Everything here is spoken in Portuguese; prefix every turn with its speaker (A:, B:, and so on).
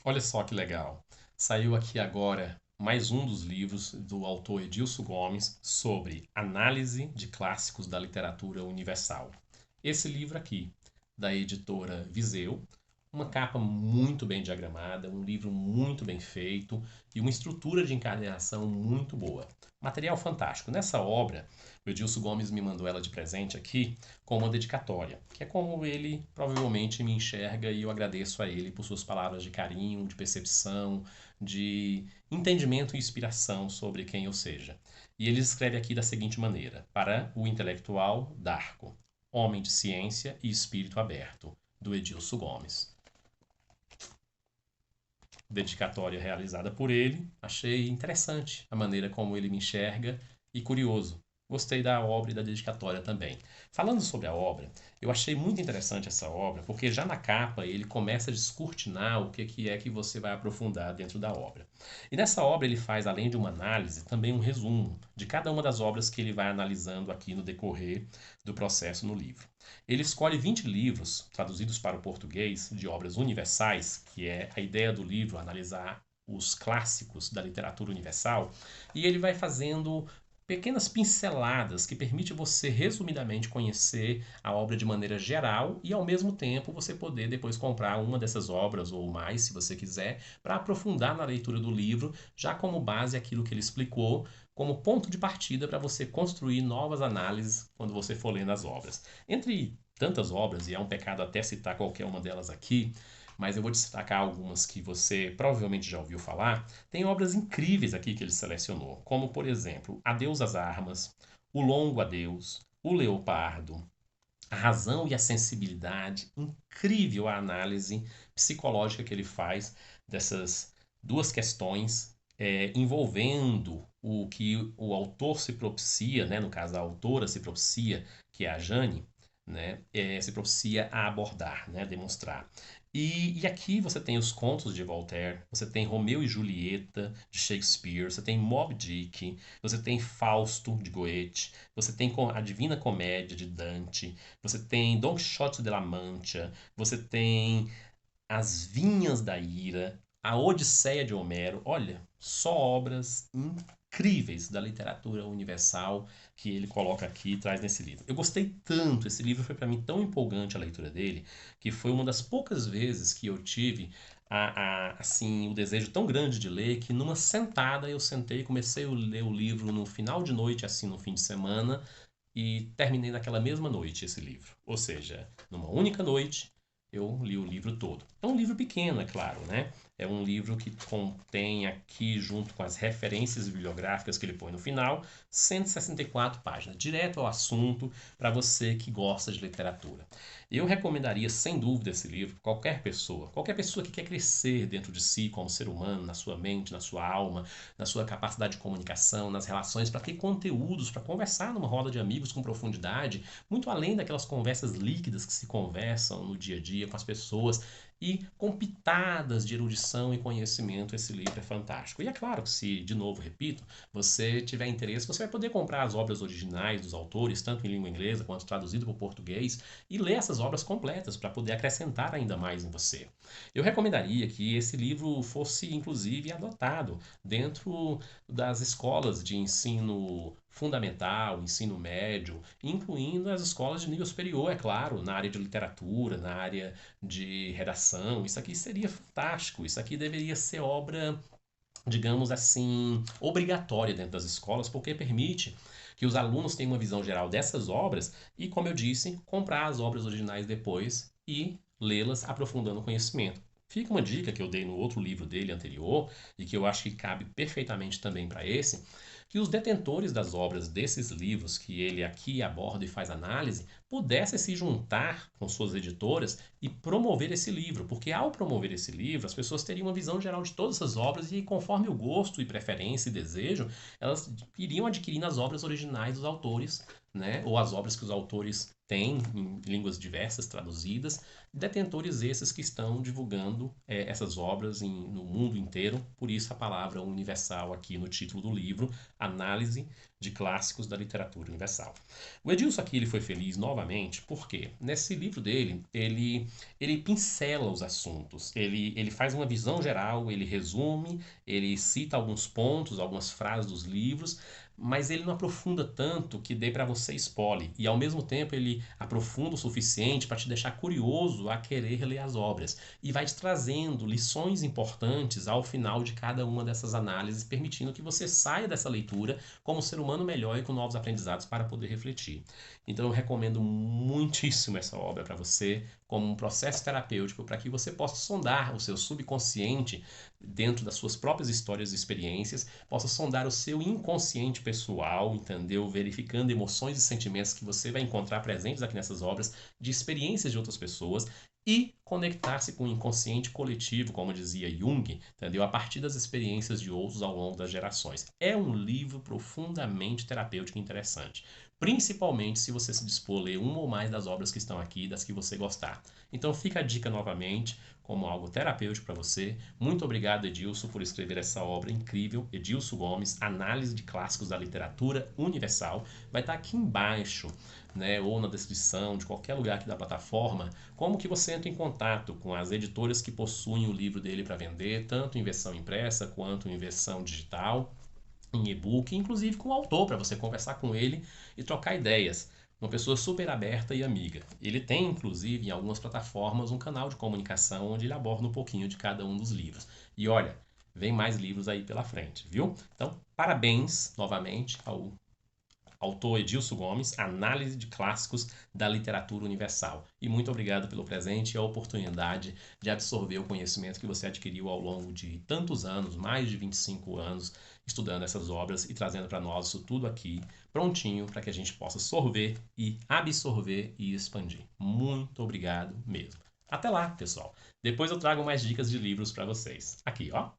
A: Olha só que legal. Saiu aqui agora mais um dos livros do autor Edilson Gomes sobre análise de clássicos da literatura universal. Esse livro aqui, da editora Viseu, uma capa muito bem diagramada, um livro muito bem feito e uma estrutura de encadernação muito boa. Material fantástico. Nessa obra, o Edilson Gomes me mandou ela de presente aqui com uma dedicatória, que é como ele provavelmente me enxerga e eu agradeço a ele por suas palavras de carinho, de percepção, de entendimento e inspiração sobre quem eu seja. E ele escreve aqui da seguinte maneira: para o intelectual Darko, homem de ciência e espírito aberto, do Edilson Gomes. Dedicatória realizada por ele, achei interessante a maneira como ele me enxerga e curioso. Gostei da obra e da dedicatória também. Falando sobre a obra, eu achei muito interessante essa obra, porque já na capa ele começa a descortinar o que é que você vai aprofundar dentro da obra. E nessa obra ele faz, além de uma análise, também um resumo de cada uma das obras que ele vai analisando aqui no decorrer do processo no livro. Ele escolhe 20 livros, traduzidos para o português, de obras universais, que é a ideia do livro, analisar os clássicos da literatura universal, e ele vai fazendo pequenas pinceladas que permitem você resumidamente conhecer a obra de maneira geral e ao mesmo tempo você poder depois comprar uma dessas obras ou mais, se você quiser, para aprofundar na leitura do livro, já como base aquilo que ele explicou, como ponto de partida para você construir novas análises quando você for lendo as obras. Entre tantas obras, e é um pecado até citar qualquer uma delas aqui, mas eu vou destacar algumas que você provavelmente já ouviu falar. Tem obras incríveis aqui que ele selecionou, como por exemplo Adeus às Armas, O Longo Adeus, O Leopardo, A Razão e a Sensibilidade. Incrível a análise psicológica que ele faz dessas duas questões envolvendo o que o autor se propicia, né, no caso a autora se propicia, que é a Jane, né, se propicia a abordar, né, demonstrar. E aqui você tem os contos de Voltaire, você tem Romeu e Julieta de Shakespeare, você tem Moby Dick, você tem Fausto de Goethe, você tem a Divina Comédia de Dante, você tem Don Quixote de la Mancha, você tem As Vinhas da Ira, A Odisseia de Homero. Olha, só obras incríveis da literatura universal que ele coloca aqui e traz nesse livro. Eu gostei tanto, esse livro foi para mim tão empolgante a leitura dele, que foi uma das poucas vezes que eu tive assim, o desejo tão grande de ler que numa sentada eu sentei e comecei a ler o livro no final de noite, assim, no fim de semana, e terminei naquela mesma noite esse livro. Ou seja, numa única noite eu li o livro todo. É um livro pequeno, é claro, né? É um livro que contém aqui, junto com as referências bibliográficas que ele põe no final, 164 páginas, direto ao assunto, para você que gosta de literatura. Eu recomendaria, sem dúvida, esse livro para qualquer pessoa que quer crescer dentro de si como ser humano, na sua mente, na sua alma, na sua capacidade de comunicação, nas relações, para ter conteúdos, para conversar numa roda de amigos com profundidade, muito além daquelas conversas líquidas que se conversam no dia a dia com as pessoas e com pitadas de erudição e conhecimento, esse livro é fantástico. E é claro que se, de novo, repito, você tiver interesse, você vai poder comprar as obras originais dos autores, tanto em língua inglesa quanto traduzido para o português, e ler essas obras completas para poder acrescentar ainda mais em você. Eu recomendaria que esse livro fosse, inclusive, adotado dentro das escolas de ensino fundamental, ensino médio, incluindo as escolas de nível superior, é claro, na área de literatura, na área de redação. Isso aqui seria fantástico. Isso aqui deveria ser obra, digamos assim, obrigatória dentro das escolas, porque permite que os alunos tenham uma visão geral dessas obras e, como eu disse, comprar as obras originais depois e lê-las aprofundando o conhecimento. Fica uma dica que eu dei no outro livro dele anterior e que eu acho que cabe perfeitamente também para esse, que os detentores das obras desses livros que ele aqui aborda e faz análise pudessem se juntar com suas editoras e promover esse livro, porque ao promover esse livro, as pessoas teriam uma visão geral de todas essas obras e conforme o gosto e preferência e desejo, elas iriam adquirindo as obras originais dos autores, né, ou as obras que os autores têm em línguas diversas traduzidas, detentores esses que estão divulgando essas obras no mundo inteiro, por isso a palavra universal aqui no título do livro, Análise de Clássicos da Literatura Universal. O Edilson aqui ele foi feliz novamente porque nesse livro dele ele pincela os assuntos, ele faz uma visão geral, ele resume, ele cita alguns pontos, algumas frases dos livros, mas ele não aprofunda tanto que dê para você spoiler. E ao mesmo tempo ele aprofunda o suficiente para te deixar curioso a querer ler as obras. E vai te trazendo lições importantes ao final de cada uma dessas análises, permitindo que você saia dessa leitura como um ser humano melhor e com novos aprendizados para poder refletir. Então eu recomendo muitíssimo essa obra para você, como um processo terapêutico, para que você possa sondar o seu subconsciente dentro das suas próprias histórias e experiências, possa sondar o seu inconsciente pessoal, entendeu? Verificando emoções e sentimentos que você vai encontrar presentes aqui nessas obras, de experiências de outras pessoas, e conectar-se com o inconsciente coletivo, como dizia Jung, entendeu? A partir das experiências de outros ao longo das gerações. É um livro profundamente terapêutico e interessante, principalmente se você se dispor a ler uma ou mais das obras que estão aqui, das que você gostar. Então fica a dica novamente, como algo terapêutico para você. Muito obrigado, Edilson, por escrever essa obra incrível. Edilson Gomes, Análise de Clássicos da Literatura Universal. Vai estar aqui embaixo, né, ou na descrição de qualquer lugar aqui da plataforma, como que você entra em contato com as editoras que possuem o livro dele para vender, tanto em versão impressa quanto em versão digital, em e-book, inclusive com o autor, para você conversar com ele e trocar ideias. Uma pessoa super aberta e amiga. Ele tem, inclusive, em algumas plataformas, um canal de comunicação onde ele aborda um pouquinho de cada um dos livros. E olha, vem mais livros aí pela frente, viu? Então, parabéns novamente ao autor Edilson Gomes, Análise de Clássicos da Literatura Universal. E muito obrigado pelo presente e a oportunidade de absorver o conhecimento que você adquiriu ao longo de tantos anos, mais de 25 anos, estudando essas obras e trazendo para nós isso tudo aqui, prontinho, para que a gente possa sorver e absorver e expandir. Muito obrigado mesmo. Até lá, pessoal. Depois eu trago mais dicas de livros para vocês. Aqui, ó.